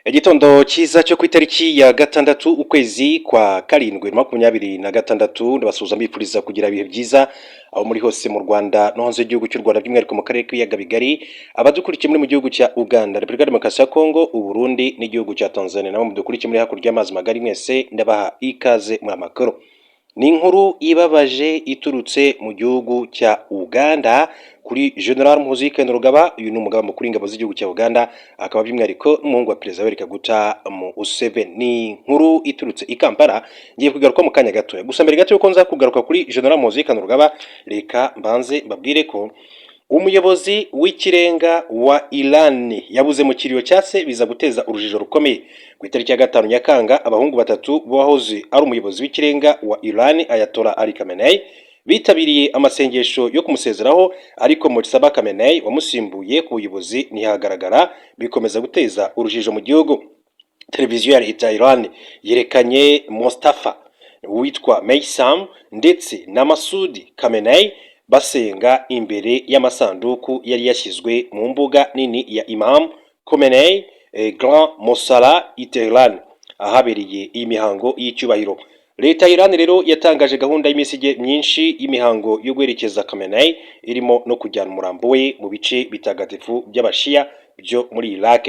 Igitondo cyiza cyo ku itariki ya gatandatu ukwezi kwa karindwi 2026 ndabasuhuza mbifuriza kugira ibihe byiza aho muri hose mu Rwanda no hanze y'igihugu cy'u Rwanda by'umwihariko mu karere k'ibiyaga bigari abadukurikiye muri mu gihugu cya Uganda, Repubulika Demokarasi ya Kongo, Uburundi n'igihugu cya Tanzania nabo mudukurikiye muri hakurya y'amazi magari mwese ndabaha ikaze muri amakuru. Ni inkuru ibabaje iturutse mu gihugu cya Uganda kuri General Muhoozi Kainerugaba. Uyu ni umugaba mukuru w'ingabo z'igihugu cya Uganda, akaba by'umwihariko n'umuhungu wa Perezida Yoweri Kaguta Museveni. Ni inkuru iturutse i Kampala, ngiye kugaruka mu kanya gato. Gusa mbere gato yuko nza kugaruka kuri General Muhoozi Kainerugaba, reka mbanze mbabwire ko umuyobozi w'ikirenga wa Iran yabuze mu kiriyo cyase biza guteza urujijo rukomeye. Ku itariki ya 5 Nyakanga abahungu batatu bahoze ari umuyobozi w'ikirenga wa Iran Ayatollah Ali Khamenei bitabiriye amasengesho yo kumusezeraho, ariko Mojtaba Khamenei wamusimbuye ku buyobozi ntihagaragara, bikomeza guteza urujijo mu gihugu. Televiziyo ya leta ya Iran yerekanye Mustafa witwa Meysam ndetse na Masudi Khamenei basenga imbere y'amasanduku yari yashyizwe mu mbuga nini ya Imam Khomeini Grand Mosala i Tehran, ahabereye iyi mihango y'icyubahiro. Leta ya Iran rero yatangaje gahunda y'imisige myinshi y'imihango yo guherekeza Khamenei, irimo no kujyana umurambo we mu bice bitagatifu by'abashia byo muri Iraq.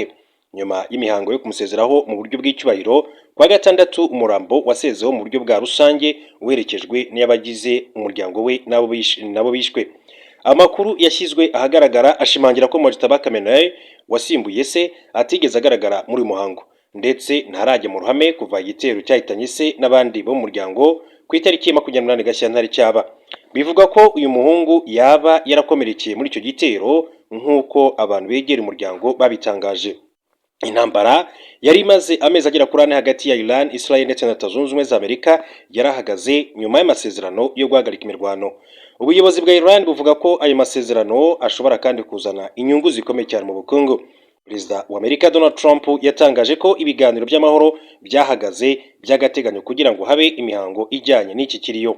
Nyuma y'imihango yo kumusezeraho mu buryo bw'icyubahiro, kwa gatandatu umurambo wasezeho mu buryo bwa rusange uherekejwe n'abagize umuryango we nabo bishwe. Amakuru yashyizwe ahagaragara ashimangira ko Mojtaba Khamenei wasimbuye se atigeze agaragara muri uyu muhango, ndetse ntarajya mu ruhame kuva igitero cyahitanye se n'abandi bo mu muryango ku itariki ya 28 Gashyantare cyaba. Bivuga ko uyu muhungu yaba yarakomerekeye muri icyo gitero nk'uko abantu begera umuryango babitangaje. Intambara yari imaze amezi agera kuri 4 hagati ya Iran, Israel ndetse na Leta Zunze Ubumwe za Amerika yarahagaze nyuma y'amasezerano yo guhagarika imirwano. Ubuyobozi bwa Iran buvuga ko ayo masezerano ashobora kandi kuzana inyungu zikomeye cyane mu bukungu. Perezida wa Amerika Donald Trump yatangaje ko ibiganiro by'amahoro byahagaze by'agateganyo kugira ngo habe imihango ijyanye n'iki kiriyo.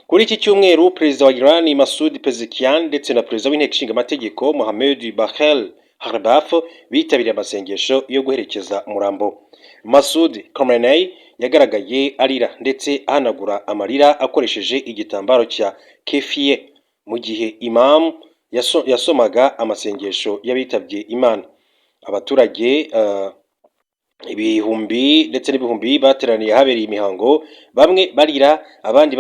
Kuri iki cyumweru Perezida wa Iran Masoud Pezeshkian ndetse na Perezida w'Inteko Ishinga Amategeko Mohammed Bagher Khalibaf bitabiriye amasengesho yo guherekeza umurambo. Masud Khamenei yagaragaye arira ndetse ahanagura amarira akoresheje igitambaro cya kefiye mu gihe Imam yasomaga amasengesho y'abitabye Imana. Abaturage ibihumbi ndetse n'ibihumbi bateraniye habereye imihango, bamwe barira abandi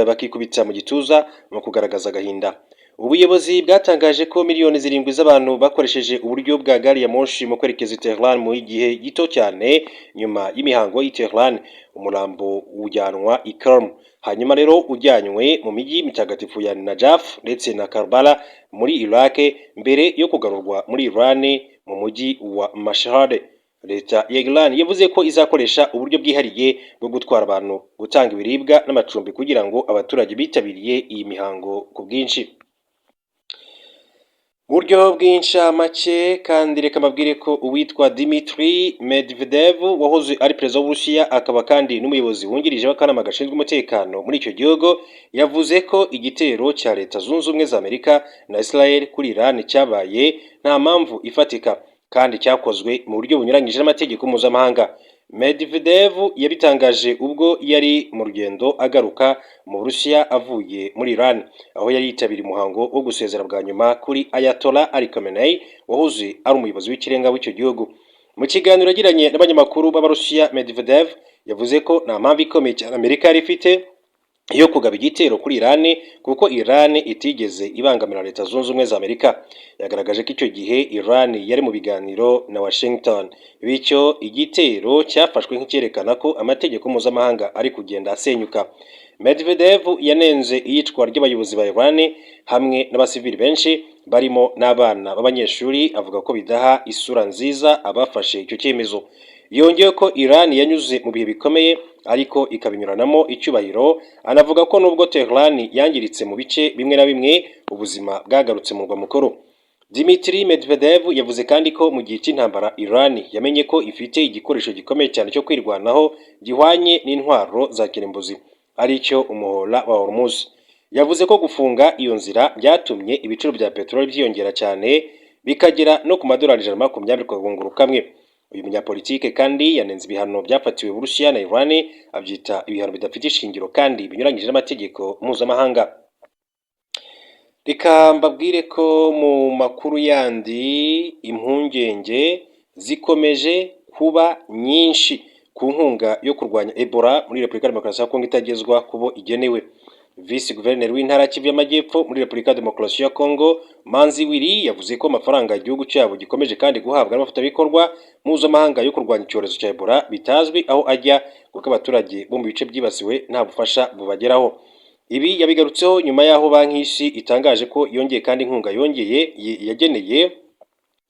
bakikubitsa mu gituza mu kugaragaza agahinda. Ubuyobozi bwatangaje ko miliyoni 7 z'abantu bakoresheje uburyo bwa gari ya moshi mu kwerekeza i Tehran mu gihe gito cyane nyuma y'imihango i Tehran. Umurambo ujyanwa i Qom, hanyuma rero ujyanywe mu mijyi mitagatifu ya Najaf ndetse na Karbala muri Iraq mbere yo kugarurwa muri Iran mu mujyi wa Mashhad. Leta ya Iran yavuze ko izakoresha uburyo bwihariye bwo gutwara abantu, gutanga ibiribwa n'amacumbi kugira ngo abaturage bitabiriye iyi mihango ku bwinshi. Buryo bw'inshamake kandi reka mabwire ko uwitwa Dmitry Medvedev wahoze ari perezida w'Uburusiya akaba kandi n'umuyobozi wungirije w'akanama gashinzwe umutekano muri icyo gihugu yavuze ko igitero cya Leta Zunze Ubumwe za Amerika na Israel kuri Iran cyabaye nta mpamvu ifatika kandi cyakozwe mu buryo bunyuranyije n'amategeko mpuzamahanga. Medvedev yabitangaje ubwo yari mu rugendo agaruka mu Burusiya avuye muri Iran, aho yari yitabiriye umuhango wo gusezera bwa nyuma kuri Ayatollah Ali Khamenei wahoze ari umuyobozi w'ikirenga w'icyo gihugu. Mu kiganiro yagiranye n'abanyamakuru b'Abarusiya, Medvedev yavuze ko nta mpamvu ikomeye cyane Amerika yari ifite yo kugaba igitero kuri Iran kuko Iran itigeze ibangamira Leta Zunze Ubumwe za Amerika. Yagaragaje ko icyo gihe Iran yari mu biganiro na Washington, bityo igitero cyafashwe nk'icyerekana ko amategeko mpuzamahanga ari kugenda asenyuka. Medvedev yanenze iyicwa ry'abayobozi ba Iran hamwe n'abasivili benshi barimo n'abana b'abanyeshuri, avuga ko bidaha isura nziza abafashe icyo cyemezo. Yongeye ko Iran yanyuze mu bihe bikomeye ariko ikabinyuranamo icyubahiro, anavuga ko nubwo Tehran yangiritse mu bice bimwe na bimwe ubuzima bwagarutse mu murwa mukuru. Dmitry Medvedev yavuze kandi ko mu gihe cy'intambara Iran yamenye ko ifite igikoresho gikomeye cyane cyo kwirwanaho gihwanye n'intwaro za kirimbuzi, ari cyo umuhora wa Hormuz. Yavuze ko gufunga iyo nzira byatumye ibiciro bya peteroli byiyongera cyane bikagera no ku $120 ku gunguru kamwe. uyu munyapolitike kandi yanenze ibihano byafatiwe Burusiya na Iran, abyita ibihano bidafite ishingiro kandi binyuranyije n'amategeko mpuzamahanga. Reka mbabwire ko mu makuru yandi impungenge zikomeje kuba nyinshi ku nkunga yo kurwanya Ebola muri Repubulika ya Demokarasi ya Kongo itagezwa kubo igenewe. Visi Guverineri w'intara Kivu y'Amajyepfo muri Repubulika ya Demokarasi ya Kongo, Manzi Wili, yavuze ko amafaranga igihugu cyabo gikomeje kandi guhabwa n'abafatanyabikorwa mpuzamahanga yo kurwanya icyorezo cya Ebola bitazwi aho ajya, kuko abaturage bo mu bice byibasiwe nta bufasha bubageraho. Ibi yabigarutseho nyuma y'aho banki y'isi itangaje ko yongeye kandi inkunga yageneye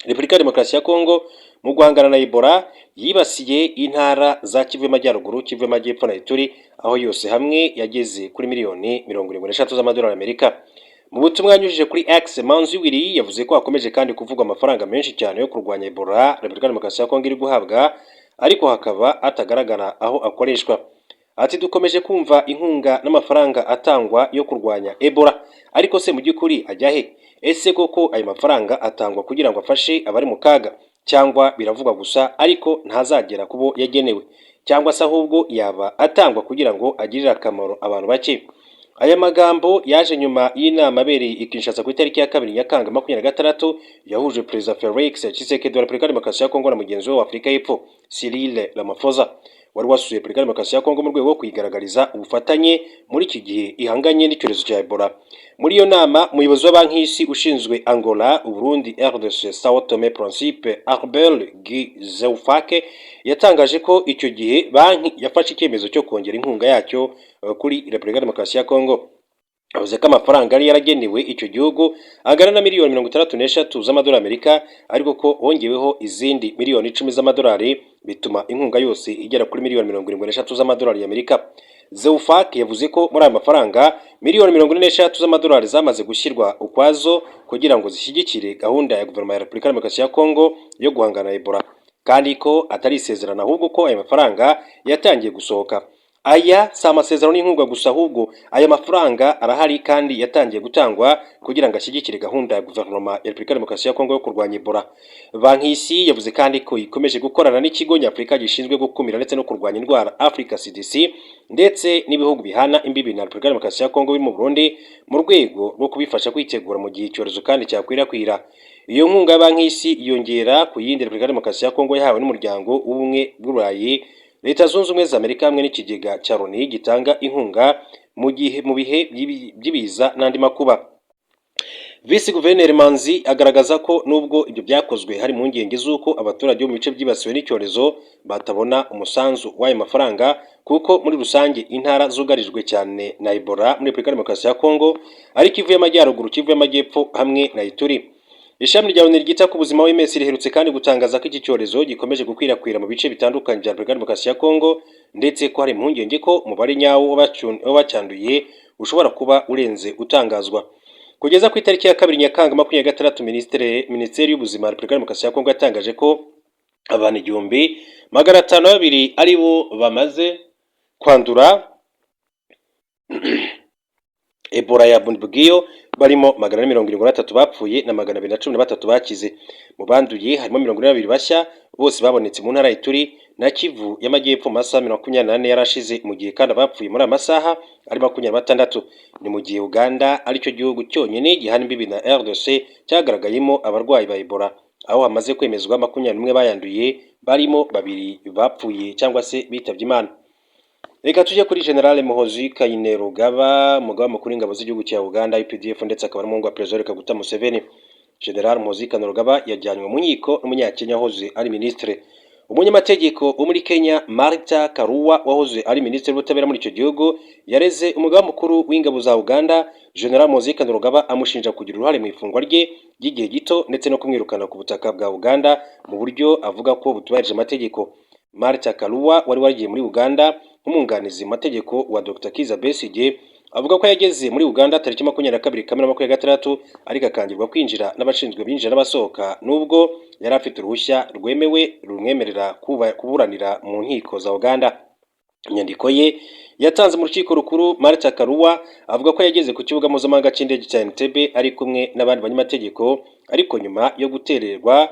Repubulika ya Demokarasi ya Kongo mu guhangana na Ebola yibasiye intara za Kivu y'Amajyaruguru, Kivu y'Amajyepfo na Ituri, aho yose hamwe yageze kuri miliyoni 73 z'amadolari Amerika. Mu butumwa yanyujije kuri X, Manzi Wili yavuze ko hakomeje kandi kuvugwa amafaranga menshi cyane yo kurwanya Ebola Repubulika ya Demokarasi ya Kongo iri guhabwa, ariko hakaba atagaragara aho akoreshwa. Ati dukomeje kumva inkunga n'amafaranga atangwa yo kurwanya Ebola, ariko se mu by'ukuri ajya he? Ese koko ayo mafaranga atangwa kugira ngo afashe abari mu kaga, cyangwa biravugwa gusa ariko ntazagera kubo yagenewe, cyangwa se ahubwo yaba atangwa kugira ngo agirire akamaro abantu bake? Aya magambo yaje nyuma y'inama abereye i Kinshasa ku itariki ya 2 Nyakanga 2026 yahuje Perezida Felix Tshisekedi wa Repubulika ya Demokarasi ya Kongo na mugenzi we wa Afurika y'Epfo Cyril Ramaphosa, wari wasuye Repubulika ya Demokarasi ya Kongo mu rwego rwo kuyigaragariza ubufatanye muri iki gihe ihanganye n'icyorezo cya Ebola. Muri iyo nama, umuyobozi wa banki y'isi ushinzwe Angola, Burundi, RDC, Sao Tome Principe, Albert Gizeufake, yatangaje ko icyo gihe banki yafashe icyemezo cyo kongera inkunga yacyo kuri Repubulika ya Demokarasi ya Kongo. Avuze ko amafaranga yari yaragenewe icyo gihugu angana na miliyoni 63 z'amadolari Amerika, ariko ko hongeweho izindi miliyoni 10 z'amadolari, bituma inkunga yose igera kuri miliyoni 73 z'amadolari Amerika. Zeufak yavuze ko muri aya mafaranga miliyoni 43 z'amadolari zamaze gushyirwa ukwazo kugira ngo zishyigikire gahunda ya guverinoma ya Repubulika ya Demokarasi ya Kongo yo guhangana na Ebola, kandi ko atari isezerano ahubwo ko aya mafaranga yatangiye gusohoka. Aya si amasezerano n'inkunga gusa, ahubwo aya mafaranga arahari kandi yatangiye gutangwa kugira ngo ashyigikire gahunda ya guverinoma ya Repubulika ya Demokarasi ya Kongo yo kurwanya Ebola. Banki y'isi yavuze kandi ko ikomeje gukorana n'ikigo nyafurika gishinzwe gukumira ndetse no kurwanya indwara Africa CDC ndetse n'ibihugu bihana imbibi na Repubulika ya Demokarasi ya Kongo biri mu Burundi mu rwego rwo kubifasha kwitegura mu gihe icyorezo kandi cyakwirakwira. Iyo nkunga ya banki y'isi yongera ku yindi Repubulika ya Demokarasi ya Kongo yahawe n'umuryango w'ubumwe bw'Uburayi, Leta Zunze Ubumwe za Amerika hamwe n'ikigega cya Loni gitanga inkunga mu bihe by'ibiza n'andi makuba. Visi Guverineri Manzi agaragaza ko nubwo ibyo byakozwe hari mu ngenge z'uko abaturage bo mu bice byibasiwe n'icyorezo batabona umusanzu w'ayo mafaranga, kuko muri rusange intara zugarijwe cyane na Ebola muri Repubulika ya Demokarasi ya Kongo ari Kivu y'Amajyaruguru, Kivu y'Amajyepfo hamwe na Ituri. Ishami rya Loni ryita ku buzima OMS riherutse kandi gutangaza ko iki cyorezo gikomeje gukwirakwira mu bice bitandukanye bya Repubulika ya Demokarasi ya Kongo, ndetse ko hari impungenge ko umubare nyawo w'abacyanduye ushobora kuba urenze utangazwa. Kugeza ku itariki ya 2 Nyakanga 2026, Minisiteri y'Ubuzima ya Repubulika ya Demokarasi ya Kongo yatangaje ko abantu 1502 ari bo bamaze kwandura Ebola ya Bundibugyo, barimo 473 bapfuye na 213 bakize. Mu banduye harimo 22 bashya, bose babonetse mu ntara Ituri na Kivu y'Amajyepfo mu masaha 24 yarashize, mu gihe kandi abapfuye muri amasaha ari 26. Ni mu gihe Uganda aricyo gihugu cyonyine gihana imbibi na RDC cyagaragayemo abarwayi ba Ebola, aho hamaze kwemezwa 21 bayanduye, barimo 2 bapfuye cyangwa se bitabye Imana. Reka tujye kuri General Muhoozi Kainerugaba, umugaba mukuru w'ingabo z'igihugu cya Uganda UPDF, ndetse akaba n'umuhungu wa Perezida Kaguta Museveni. General Muhoozi Kainerugaba yajyanywe mu nkiko n'umunyakenya wahoze ari ministre. Umunyamategeko wo muri Kenya Martha Karua wahoze ari ministre w'ubutabera muri icyo gihugu yareze umugaba mukuru w'ingabo za Uganda General Muhoozi Kainerugaba amushinja kugira uruhare mu ifungwa rye ry'igihe gito ndetse no kumwirukana ku butaka bwa Uganda mu buryo avuga ko butubahirije amategeko. Martha Karua wari wagiye muri Uganda nk'umwunganizi mu mategeko wa Dr. Kizza Besigye avuga ko yageze muri Uganda tariki 22 Kamena 2026, ariko akangirwa kwinjira n'abashinzwe binjira n'abasohoka nubwo yari afite uruhushya rwemewe rumwemerera kuburanira mu nkiko za Uganda. Inyandiko ye yatanze mu rukiko rukuru, Martha Karua avuga ko yageze ku kibuga mpuzamahanga cy'indege cya Entebbe ari kumwe n'abandi banyamategeko, ariko nyuma yo gutererwa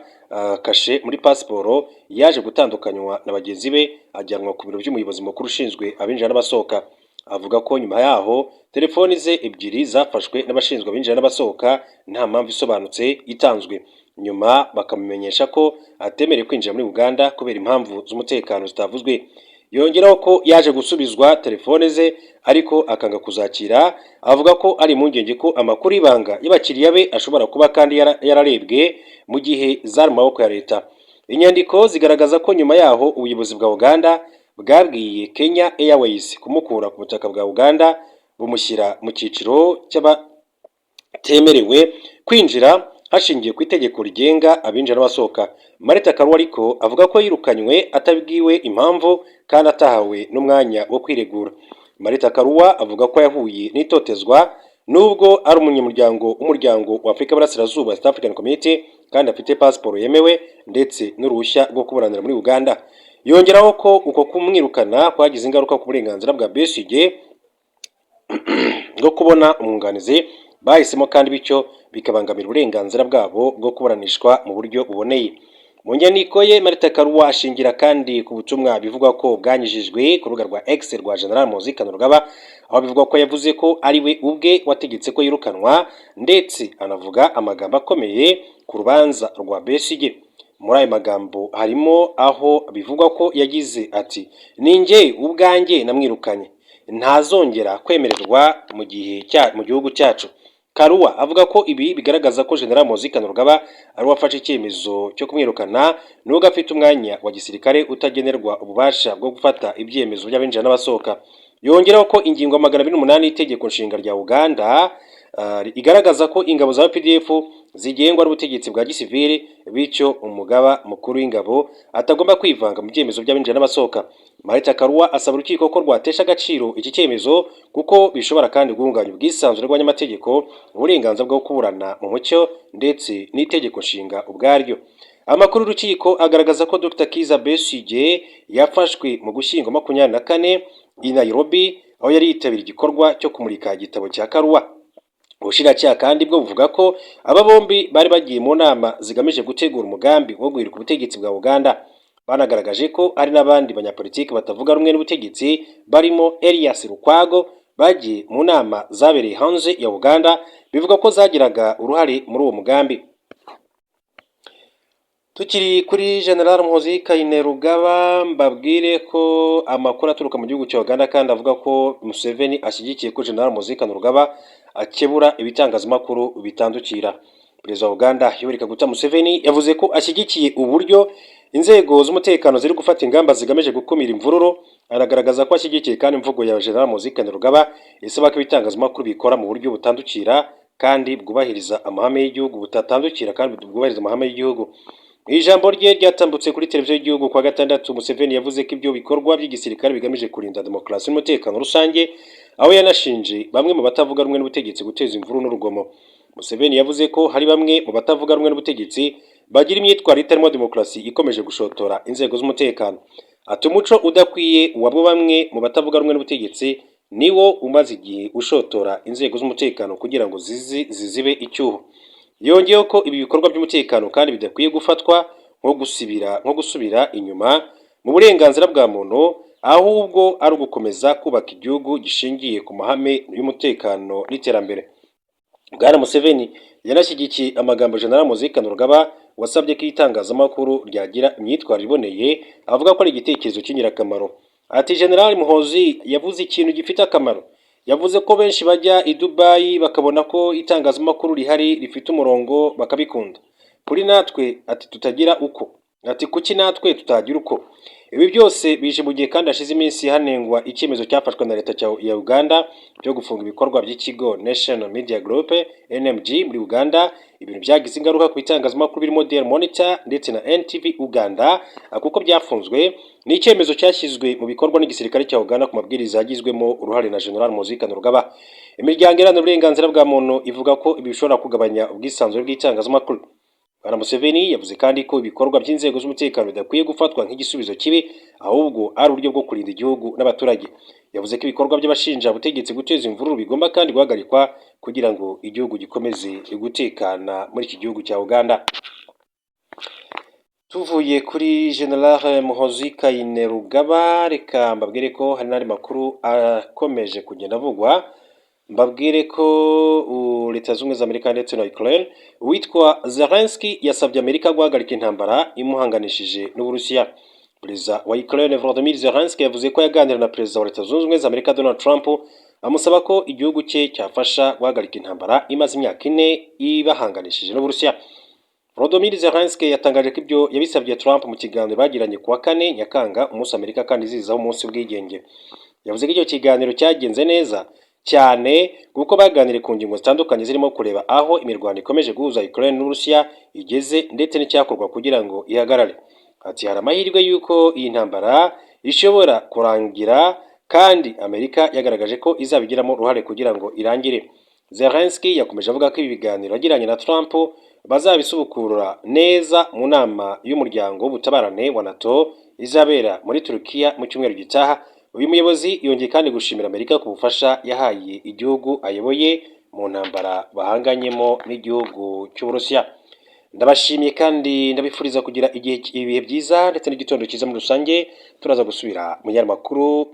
kashe muri pasiporo yaje gutandukanywa na bagenzi be ajyanwa ku biro by'umuyobozi mukuru ushinzwe abinjira n'abasohoka. Avuga ko nyuma yaho telefoni ze ebyiri zafashwe n'abashinzwe abinjira n'abasohoka nta mpamvu isobanutse itanzwe, nyuma bakamumenyesha ko atemerewe kwinjira muri Uganda kubera impamvu z'umutekano zitavuzwe. Yongeraho ko yaje gusubizwa telefone ze ariko akanga kuzakira, avuga ko ari impungenge ko amakuru y'ibanga y'abakiriya be ashobora kuba kandi yararebwe mu gihe zari mu maboko ya leta. Inyandiko zigaragaza ko nyuma yaho ubuyobozi bwa Uganda bwabwiye Kenya Airways kumukura ku butaka bwa Uganda bumushyira mu cyiciro cy'abatemerewe kwinjira hashingiye ku itegeko rigenga abinjira n'abasohoka. Marita Karua ariko avuga ko yirukanywe atabwiwe impamvu kandi atahawe n'umwanya wo kwiregura. Marita Karua avuga ko yahuye n'itotezwa nubwo ari umunyamuryango w'umuryango wa Afurika y'Iburasirazuba East African Community kandi afite pasiporo yemewe ndetse n'uruhushya rwo kuburanira muri Uganda. Yongeraho ko uko kumwirukana kwagize ingaruka ku burenganzira bwa Besigye bwo kubona umwunganizi bahisemo kandi bityo bikabangamira uburenganzira bwabo bwo kuburanishwa mu buryo buboneye. Mu nyandiko ye Marita Karua ashingira kandi ku butumwa bivugwa ko bwanyujijwe ku rubuga rwa X rwa General Muhoozi Kainerugaba, aho bivugwa ko yavuze ko ari we ubwe wategetse ko yirukanwa ndetse anavuga amagambo akomeye ku rubanza rwa Besigye. Muri ayo magambo harimo aho bivugwa ko yagize ati ninjye ubwanjye namwirukanye, ntazongera kwemererwa mu gihugu cyacu. Karua avuga ko ibi bigaragaza ko General Muhoozi Kainerugaba ari wafashe icyemezo cyo kumwirukana nubwo afite umwanya wa gisirikare utagenerwa ububasha bwo gufata ibyemezo by'abinjira n'abasohoka. Yongeraho ko ingingo 208 y'itegeko nshinga rya Uganda igaragaza ko ingabo za PDF zigengwa n'ubutegetsi bwa gisivili, bityo umugaba mukuru w'ingabo atagomba kwivanga mu byemezo by'abinjira n'abasohoka. Marita Karua asaba urukiko ko rwatesha agaciro iki cyemezo kuko bishobora kandi guhungabanya ubwisanzure bw'abanyamategeko, uburenganzira bwo kuburana mu mucyo ndetse n'itegeko nshinga ubwaryo. Amakuru y'urukiko agaragaza ko Dr. Kizza Besigye yafashwe mu Gushyingo 24 i Nairobi aho yari yitabiriye igikorwa cyo kumurika igitabo cya Karua. Ubushinjacyaha kandi bwo buvuga ko aba bombi bari bagiye mu nama zigamije gutegura umugambi wo guhirika ubutegetsi bwa Uganda. Banagaragaje ko ari n'abandi banyapolitiki batavuga rumwe n'ubutegetsi barimo Elias Lukwago bagiye mu nama zabereye hanze ya Uganda, bivuga ko zagiraga uruhare muri uwo mugambi. Tukiri kuri General Muhoozi Kainerugaba, mbabwire ko amakuru aturuka mu gihugu cya Uganda kandi avuga ko Museveni ashyigikiye ko General Muhoozi Kainerugaba akebura ibitangazamakuru bitandukira. Perezida wa Uganda Yoweri Kaguta Museveni yavuze ko ashyigikiye uburyo inzego z'umutekano ziri gufata ingamba zigamije gukumira imvururu. Aragaragaza ko ashyigikiye kandi imvugo ya General Muhoozi Kainerugaba isaba ko ibitangazamakuru bikora mu buryo butandukira kandi bwubahiriza amahame y'igihugu, butatandukira kandi bwubahiriza amahame y'igihugu. Mu ijambo rye ryatambutse kuri televiziyo y'igihugu kwa gatandatu, Museveni yavuze ko ibyo bikorwa by'igisirikare bigamije kurinda demokarasi n'umutekano rusange, aho yanashinje bamwe mu batavuga rumwe n'ubutegetsi guteza imvururu n'urugomo. Museveni yavuze ko hari bamwe mu batavuga rumwe n'ubutegetsi bagira imyitwarire itarimo demokarasi ikomeje gushotora inzego z'umutekano. Ati umuco udakwiye wabwo bamwe mu batavuga rumwe n'ubutegetsi niwo umaze igihe ushotora inzego z'umutekano kugira ngo zizibe icyuho. Yongeyeho ko ibi bikorwa by'umutekano kandi bidakwiye gufatwa nko gusubira inyuma mu burenganzira bwa muntu, ahubwo ari ugukomeza kubaka igihugu gishingiye ku mahame y'umutekano n'iterambere. Bwana Museveni yanashyigikiye amagambo General Muhoozi Kainerugaba wasabye ko itangazamakuru ryagira imyitwarire iboneye, avuga ko ari igitekerezo cy'ingirakamaro. Ati General Muhoozi yavuze ikintu gifite akamaro. Yavuze ko benshi bajya i Dubai bakabona ko itangazamakuru rihari rifite umurongo bakabikunda. Kuri natwe ati tutagira uko. Ati kuki natwe tutagira uko. Ibi byose bije mu gihe kandi hashize iminsi hanengwa icyemezo cyafashwe na leta ya Uganda cyo gufunga ibikorwa by'ikigo National Media Group NMG muri Uganda. Ibintu byagize ingaruka ku bitangazamakuru birimo Daily Monitor ndetse na NTV Uganda kuko byafunzwe. Ni icyemezo cyashyizwe mu bikorwa n'igisirikare cya Uganda ku mabwiriza yagizwemo uruhare na General Muhoozi Kainerugaba. Imiryango iharanira uburenganzira bwa muntu ivuga ko ibi bishobora kugabanya ubwisanzure bw'itangazamakuru. Bwana Museveni yavuze kandi ko ibikorwa by'inzego z'umutekano bidakwiye gufatwa nk'igisubizo kibi, ahubwo ari uburyo bwo kurinda igihugu n'abaturage. Yavuze ko ibikorwa by'abashinja ubutegetsi guteza imvururu bigomba kandi guhagarikwa kugira ngo igihugu gikomeze gutekana muri iki gihugu cya Uganda. Tuvuye kuri General Muhoozi Kainerugaba, reka mbabwire ko hari n'andi makuru akomeje kugenda avugwa. Mbabwire ko Leta Zunze Ubumwe za Amerika ndetse na Ukraine, uwitwa Zelensky yasabye Amerika guhagarika intambara imuhanganishije n'Uburusiya. Perezida wa Ukraine Volodymyr Zelensky yavuze ko yaganira na Perezida wa Leta Zunze Ubumwe za Amerika Donald Trump, amusaba ko igihugu cye cyafasha guhagarika intambara imaze imyaka 4 ibahanganishije n'Uburusiya. Volodymyr Zelensky yatangaje ko ibyo yabisabye Trump mu kiganiro bagiranye kuwa 4 Nyakanga, umunsi Amerika kandi izizaho umunsi w'ubwigenge. Yavuze ko icyo kiganiro cyagenze neza cyane kuko baganiriye ku ngingo zitandukanye zirimo kureba aho imirwano ikomeje guhuza Ukraine n'Uburusiya igeze ndetse n'icyakorwa kugira ngo ihagarare. Ati hari amahirwe y'uko iyi ntambara ishobora kurangira kandi Amerika yagaragaje ko izabigiramo uruhare kugira ngo irangire. Zelensky yakomeje avuga ko ibi biganiro yagiranye na Trump bazabisubukurura neza mu nama y'umuryango w'ubutabarane wa NATO izabera muri Turukiya mu cyumweru gitaha. Uyu muyobozi yongeye kandi gushimira Amerika ku bufasha yahaye igihugu ayoboye mu ntambara bahanganyemo n'igihugu cy'Uburusiya. Ndabashimiye kandi ndabifuriza kugira ibihe byiza ndetse n'igitondo cyiza muri rusange. Turaza gusubira mu makuru